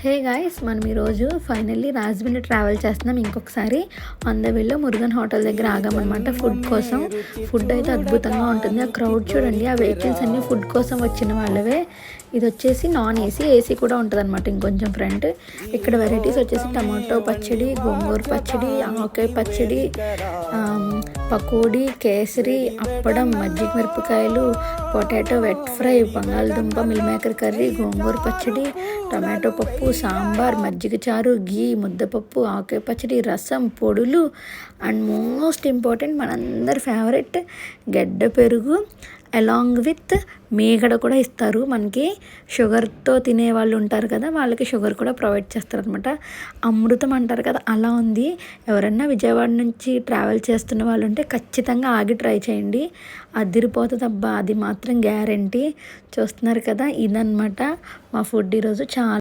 Hey guys, మనం ఈరోజు finally Rajahmundry travel చేస్తున్నాం. ఇంకొకసారి ఆన్ ద వేలో మురుగన్ హోటల్ దగ్గర ఆగామన్నమాట ఫుడ్ కోసం. ఫుడ్ అయితే అద్భుతంగా ఉంటుంది. ఆ క్రౌడ్ చూడండి, ఆ వెహికల్స్ అన్నీ ఫుడ్ కోసం వచ్చిన వాళ్ళవే. ఇది వచ్చేసి నాన్ ఏసీ, ఏసీ కూడా ఉంటుంది అనమాట ఇంకొంచెం ఫ్రంట్. ఇక్కడ వెరైటీస్ వచ్చేసి టమాటో పచ్చడి, గోంగూర పచ్చడి, ఆవకాయ పచ్చడి, పకోడీ, కేసరి, అప్పడం, మజ్జిగ మిరపకాయలు, పొటాటో వెట్ ఫ్రై, బంగాళదుంప మిల్ మేకర్ కర్రీ, గోంగూర పచ్చడి, టమాటో పప్పు, సాంబార్, మజ్జిగ చారు, గీ, ముద్దపప్పు, ఆవకాయ పచ్చడి, రసం, పొడులు అండ్ మోస్ట్ ఇంపార్టెంట్ మనందరి ఫేవరెట్ గడ్డ పెరుగు అలాంగ్ విత్ మీగడ కూడా ఇస్తారు. మనకి షుగర్తో తినే వాళ్ళు ఉంటారు కదా, వాళ్ళకి షుగర్ కూడా ప్రొవైడ్ చేస్తారనమాట. అమృతం అంటారు కదా, అలా ఉంది. ఎవరన్నా విజయవాడ నుంచి ట్రావెల్ చేస్తున్న వాళ్ళు ఉంటే ఖచ్చితంగా ఆగి ట్రై చేయండి. అదిరిపోతుంది అబ్బా, అది మాత్రం గ్యారంటీ. చూస్తున్నారు కదా, ఇదన్నమాట మా ఫుడ్ ఈరోజు. చాలా